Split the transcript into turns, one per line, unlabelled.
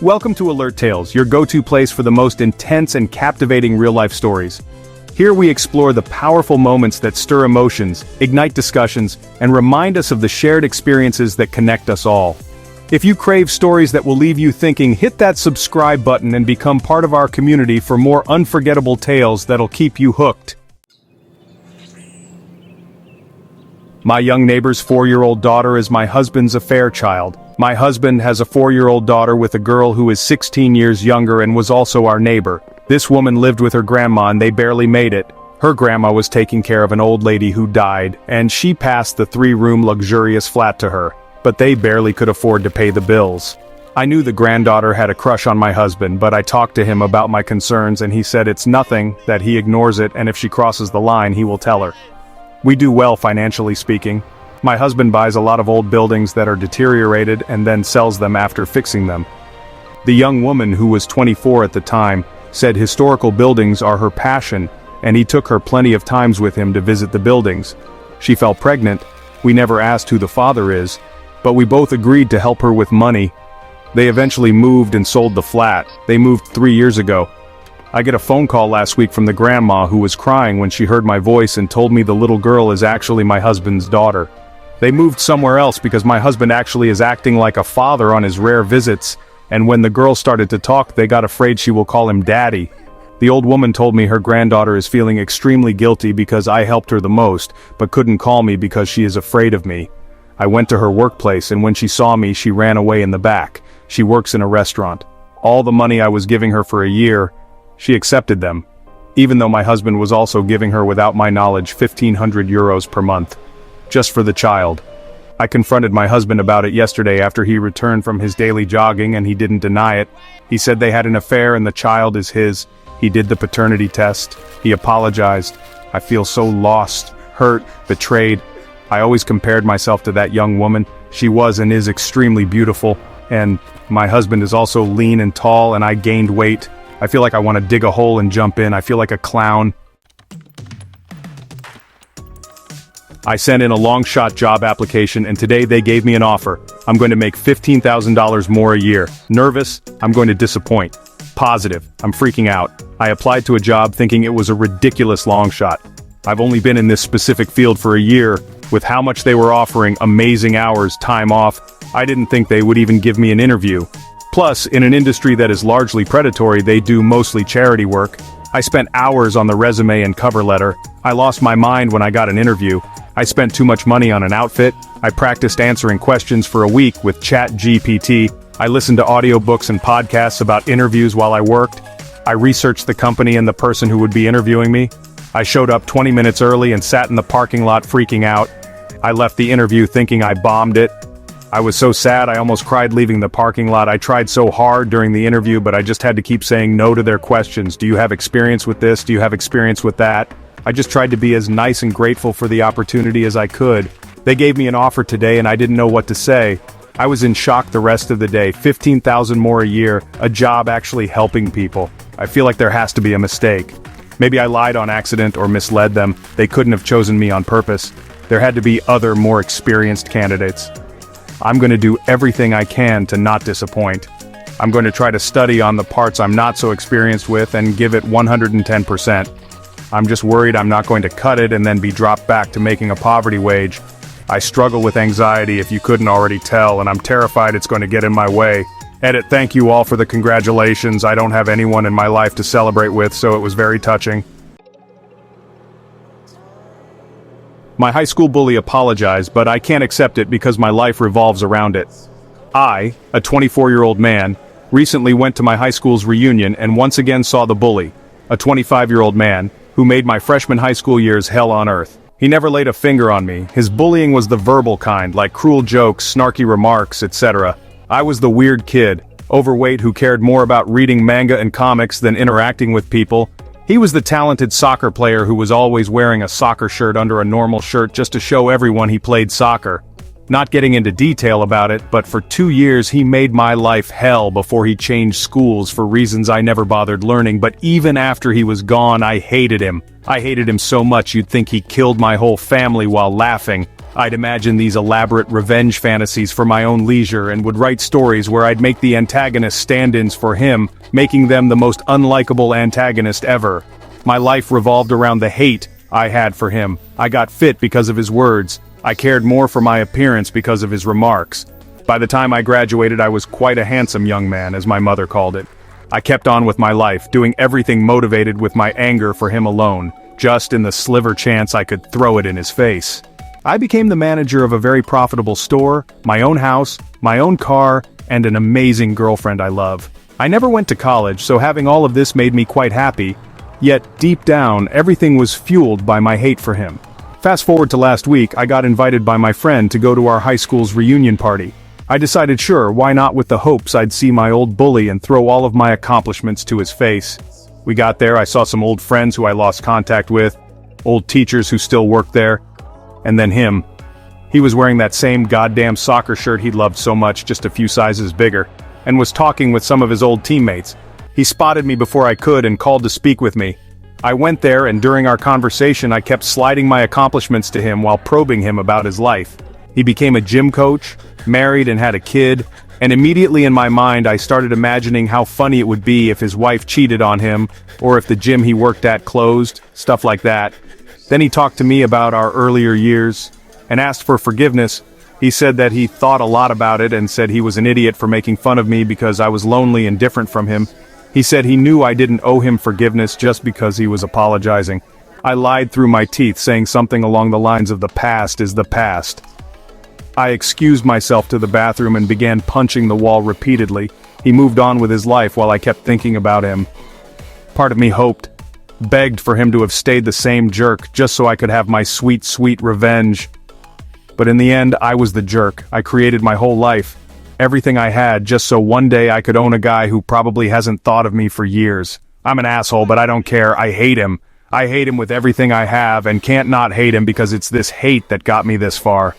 Welcome to Alert Tales, your go-to place for the most intense and captivating real-life stories. Here we explore the powerful moments that stir emotions, ignite discussions, and remind us of the shared experiences that connect us all. If you crave stories that will leave you thinking, hit that subscribe button and become part of our community for more unforgettable tales that'll keep you hooked. My young neighbor's 4-year-old daughter is my husband's affair child. My husband has a 4-year-old daughter with a girl who is 16 years younger and was also our neighbor. This woman lived with her grandma and they barely made it. Her grandma was taking care of an old lady who died, and she passed the 3-room luxurious flat to her, but they barely could afford to pay the bills. I knew the granddaughter had a crush on my husband, but I talked to him about my concerns and he said it's nothing, that he ignores it, and if she crosses the line he will tell her. We do well financially speaking. My husband buys a lot of old buildings that are deteriorated and then sells them after fixing them. The young woman, who was 24 at the time, said historical buildings are her passion, and he took her plenty of times with him to visit the buildings. She fell pregnant. We never asked who the father is, but we both agreed to help her with money. They eventually moved and sold the flat. They moved 3 years ago. I get a phone call last week from the grandma who was crying when she heard my voice and told me the little girl is actually my husband's daughter. They moved somewhere else because my husband actually is acting like a father on his rare visits, and when the girl started to talk they got afraid she will call him daddy. The old woman told me her granddaughter is feeling extremely guilty because I helped her the most, but couldn't call me because she is afraid of me. I went to her workplace and when she saw me she ran away in the back. She works in a restaurant. All the money I was giving her for a year, she accepted them, even though my husband was also giving her, without my knowledge, 1,500 euros per month. Just for the child. I confronted my husband about it yesterday after he returned from his daily jogging and he didn't deny it. He said they had an affair and the child is his. He did the paternity test. He apologized. I feel so lost, hurt, betrayed. I always compared myself to that young woman. She was and is extremely beautiful, and my husband is also lean and tall and I gained weight. I feel like I want to dig a hole and jump in. I feel like a clown. I sent in a long-shot job application and today they gave me an offer. I'm going to make $15,000 more a year. Nervous? I'm going to disappoint. Positive? I'm freaking out. I applied to a job thinking it was a ridiculous long shot. I've only been in this specific field for a year. With how much they were offering, amazing hours, time off, I didn't think they would even give me an interview. Plus, in an industry that is largely predatory, they do mostly charity work. I spent hours on the resume and cover letter. I lost my mind when I got an interview. I spent too much money on an outfit. I practiced answering questions for a week with ChatGPT. I listened to audiobooks and podcasts about interviews while I worked. I researched the company and the person who would be interviewing me. I showed up 20 minutes early and sat in the parking lot freaking out. I left the interview thinking I bombed it. I was so sad I almost cried leaving the parking lot. I tried so hard during the interview, but I just had to keep saying no to their questions. Do you have experience with this? Do you have experience with that? I just tried to be as nice and grateful for the opportunity as I could. They gave me an offer today and I didn't know what to say. I was in shock the rest of the day. 15,000 more a year, a job actually helping people. I feel like there has to be a mistake. Maybe I lied on accident or misled them. They couldn't have chosen me on purpose. There had to be other, more experienced candidates. I'm going to do everything I can to not disappoint. I'm going to try to study on the parts I'm not so experienced with and give it 110%. I'm just worried I'm not going to cut it and then be dropped back to making a poverty wage. I struggle with anxiety if you couldn't already tell, and I'm terrified it's going to get in my way. Edit, thank you all for the congratulations. I don't have anyone in my life to celebrate with, so it was very touching. My high school bully apologized, but I can't accept it because my life revolves around it. I, a 24-year-old man, recently went to my high school's reunion and once again saw the bully, a 25-year-old man, who made my freshman high school years hell on earth. He never laid a finger on me. His bullying was the verbal kind, like cruel jokes, snarky remarks, etc. I was the weird kid, overweight who cared more about reading manga and comics than interacting with people. He was the talented soccer player who was always wearing a soccer shirt under a normal shirt just to show everyone he played soccer. Not getting into detail about it, but for 2 years he made my life hell before he changed schools for reasons I never bothered learning, but even after he was gone I hated him. I hated him so much you'd think he killed my whole family while laughing. I'd imagine these elaborate revenge fantasies for my own leisure and would write stories where I'd make the antagonist stand-ins for him, making them the most unlikable antagonist ever. My life revolved around the hate I had for him. I got fit because of his words. I cared more for my appearance because of his remarks. By the time I graduated, I was quite a handsome young man, as my mother called it. I kept on with my life, doing everything motivated with my anger for him alone, just in the sliver chance I could throw it in his face. I became the manager of a very profitable store, my own house, my own car, and an amazing girlfriend I love. I never went to college, so having all of this made me quite happy, yet deep down, everything was fueled by my hate for him. Fast forward to last week, I got invited by my friend to go to our high school's reunion party. I decided sure, why not, with the hopes I'd see my old bully and throw all of my accomplishments to his face. We got there, I saw some old friends who I lost contact with, old teachers who still worked there, and then him. He was wearing that same goddamn soccer shirt he'd loved so much, just a few sizes bigger, and was talking with some of his old teammates. He spotted me before I could and called to speak with me. I went there, and during our conversation I kept sliding my accomplishments to him while probing him about his life. He became a gym coach, married and had a kid, and immediately in my mind I started imagining how funny it would be if his wife cheated on him, or if the gym he worked at closed, stuff like that. Then he talked to me about our earlier years, and asked for forgiveness. He said that he thought a lot about it and said he was an idiot for making fun of me because I was lonely and different from him. He said he knew I didn't owe him forgiveness just because he was apologizing. I lied through my teeth, saying something along the lines of the past is the past. I excused myself to the bathroom and began punching the wall repeatedly. He moved on with his life while I kept thinking about him. Part of me hoped, begged for him to have stayed the same jerk just so I could have my sweet, sweet revenge. But in the end, I was the jerk. I created my whole life, everything I had, just so one day I could own a guy who probably hasn't thought of me for years. I'm an asshole, but I don't care. I hate him. I hate him with everything I have and can't not hate him because it's this hate that got me this far.